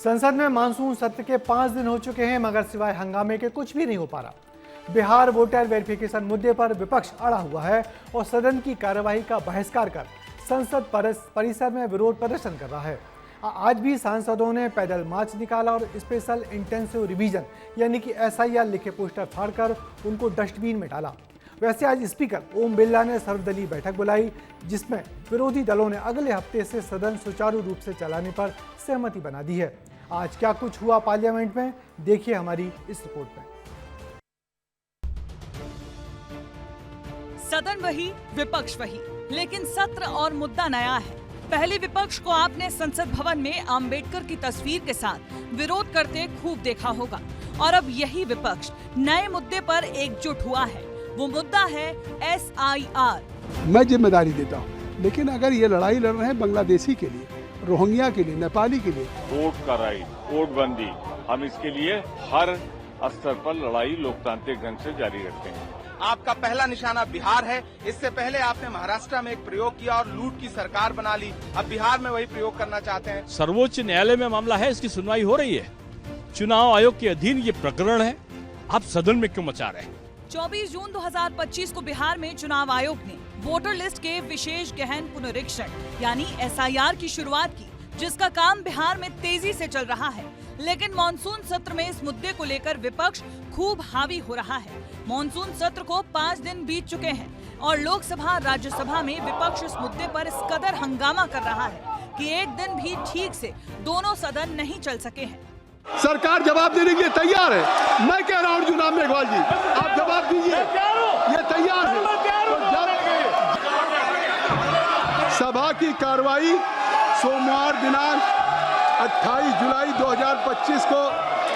संसद में मानसून सत्र के 5 दिन हो चुके हैं, मगर सिवाय हंगामे के कुछ भी नहीं हो पा रहा। बिहार वोटर वेरिफिकेशन मुद्दे पर विपक्ष अड़ा हुआ है और सदन की कार्यवाही का बहिष्कार कर संसद परिसर में विरोध प्रदर्शन कर रहा है। आज भी सांसदों ने पैदल मार्च निकाला और स्पेशल इंटेंसिव रिवीजन यानी कि SIR लिखे पोस्टर फाड़कर उनको डस्टबिन में डाला। वैसे आज स्पीकर ओम बिरला ने सर्वदलीय बैठक बुलाई, जिसमें विरोधी दलों ने अगले हफ्ते से सदन सुचारू रूप से चलाने पर सहमति बना दी है। आज क्या कुछ हुआ पार्लियामेंट में, देखिए हमारी इस रिपोर्ट में। सदन वही, विपक्ष वही, लेकिन सत्र और मुद्दा नया है। पहले विपक्ष को आपने संसद भवन में अंबेडकर की तस्वीर के साथ विरोध करते खूब देखा होगा, और अब यही विपक्ष नए मुद्दे पर एकजुट हुआ है। वो मुद्दा है SIR। मैं जिम्मेदारी देता हूँ, लेकिन अगर ये लड़ाई लड़ रहे हैं बांग्लादेशी के लिए, रोहिंग्या के लिए, नेपाली के लिए, वोट का राइट, वोटबंदी, हम इसके लिए हर स्तर पर लड़ाई लोकतांत्रिक ढंग से जारी रखते हैं। आपका पहला निशाना बिहार है। इससे पहले आपने महाराष्ट्र में एक प्रयोग किया और लूट की सरकार बना ली। अब बिहार में वही प्रयोग करना चाहते हैं। सर्वोच्च न्यायालय में मामला है, इसकी सुनवाई हो रही है। चुनाव आयोग के अधीन ये प्रकरण है, आप सदन में क्यों मचा रहे हैं? 24 जून 2025 को बिहार में चुनाव आयोग ने वोटर लिस्ट के विशेष गहन पुनरीक्षण यानी SIR की शुरुआत की, जिसका काम बिहार में तेजी से चल रहा है। लेकिन मॉनसून सत्र में इस मुद्दे को लेकर विपक्ष खूब हावी हो रहा है। मॉनसून सत्र को 5 दिन बीत चुके हैं और लोकसभा राज्यसभा में विपक्ष इस मुद्दे पर इस कदर हंगामा कर रहा है कि एक दिन भी ठीक से दोनों सदन नहीं चल सके हैं। सरकार जवाब देने के लिए तैयार है। मैं कह रहा हूँ जुनाब मेघवाल जी, आप जवाब दीजिए, ये तैयार है। सभा की कार्रवाई सोमवार दिनांक 28 जुलाई 2025 को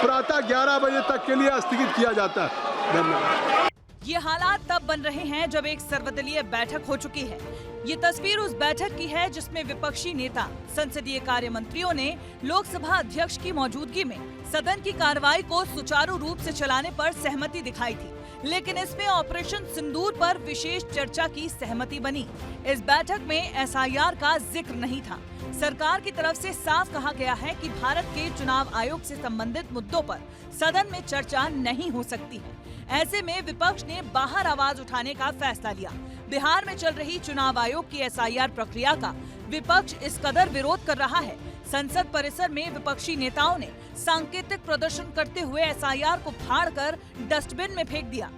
प्रातः 11 बजे तक के लिए स्थगित किया जाता है। धन्यवाद। ये हालात तब बन रहे हैं जब एक सर्वदलीय बैठक हो चुकी है। ये तस्वीर उस बैठक की है जिसमें विपक्षी नेता, संसदीय कार्य मंत्रियों ने लोकसभा अध्यक्ष की मौजूदगी में सदन की कार्रवाई को सुचारू रूप से चलाने पर सहमति दिखाई थी। लेकिन इसमें ऑपरेशन सिंदूर पर विशेष चर्चा की सहमति बनी। इस बैठक में SIR का जिक्र नहीं था। सरकार की तरफ से साफ कहा गया है कि भारत के चुनाव आयोग से संबंधित मुद्दों पर सदन में चर्चा नहीं हो सकती है। ऐसे में विपक्ष ने बाहर आवाज उठाने का फैसला लिया। बिहार में चल रही चुनाव आयोग की SIR प्रक्रिया का विपक्ष इस कदर विरोध कर रहा है, संसद परिसर में विपक्षी नेताओं ने सांकेतिक प्रदर्शन करते हुए SIR को फाड़कर डस्टबिन में फेंक दिया।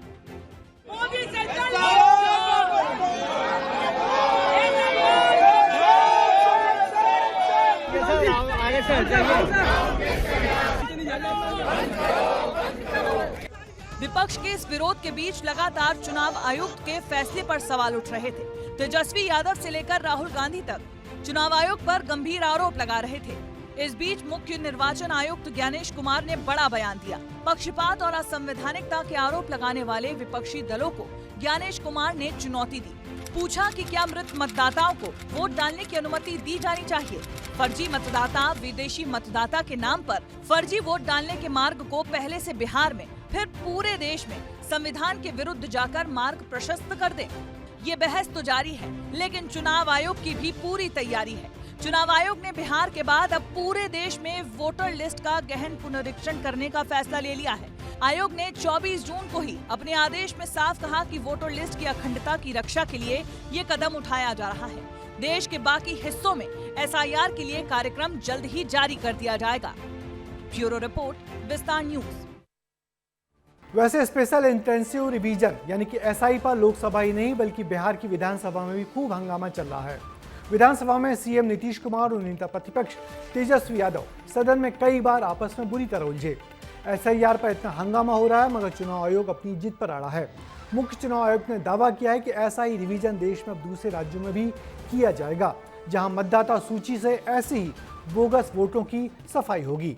विपक्ष के इस विरोध के बीच लगातार चुनाव आयुक्त के फैसले पर सवाल उठ रहे थे। तेजस्वी यादव से लेकर राहुल गांधी तक चुनाव आयोग पर गंभीर आरोप लगा रहे थे। इस बीच मुख्य निर्वाचन आयुक्त ज्ञानेश कुमार ने बड़ा बयान दिया। पक्षपात और असंवैधानिकता के आरोप लगाने वाले विपक्षी दलों को ज्ञानेश कुमार ने चुनौती दी। पूछा कि क्या मृत मतदाताओं को वोट डालने की अनुमति दी जानी चाहिए। फर्जी मतदाता, विदेशी मतदाता के नाम पर फर्जी वोट डालने के मार्ग को पहले से बिहार में, फिर पूरे देश में संविधान के विरुद्ध जाकर मार्ग प्रशस्त कर दे। ये बहस तो जारी है, लेकिन चुनाव आयोग की भी पूरी तैयारी है। चुनाव आयोग ने बिहार के बाद अब पूरे देश में वोटर लिस्ट का गहन पुनरीक्षण करने का फैसला ले लिया है। आयोग ने 24 जून को ही अपने आदेश में साफ कहा कि वोटर लिस्ट की अखंडता की रक्षा के लिए ये कदम उठाया जा रहा है। देश के बाकी हिस्सों में SIR के लिए कार्यक्रम जल्द ही जारी कर दिया जाएगा। ब्यूरो रिपोर्ट, विस्तार न्यूज। वैसे स्पेशल इंटेंसिव रिवीजन यानी कि SI पर लोकसभा ही नहीं बल्कि बिहार की विधानसभा में भी खूब हंगामा चल रहा है। विधानसभा में CM नीतीश कुमार और नेता प्रतिपक्ष तेजस्वी यादव सदन में कई बार आपस में बुरी तरह उलझे। SIR पर इतना हंगामा हो रहा है, मगर चुनाव आयोग अपनी जिद पर अड़ा है। मुख्य चुनाव आयुक्त ने दावा किया है कि SI रिवीजन देश में अब दूसरे राज्यों में भी किया जाएगा, जहां मतदाता सूची से ऐसे ही बोगस वोटों की सफाई होगी।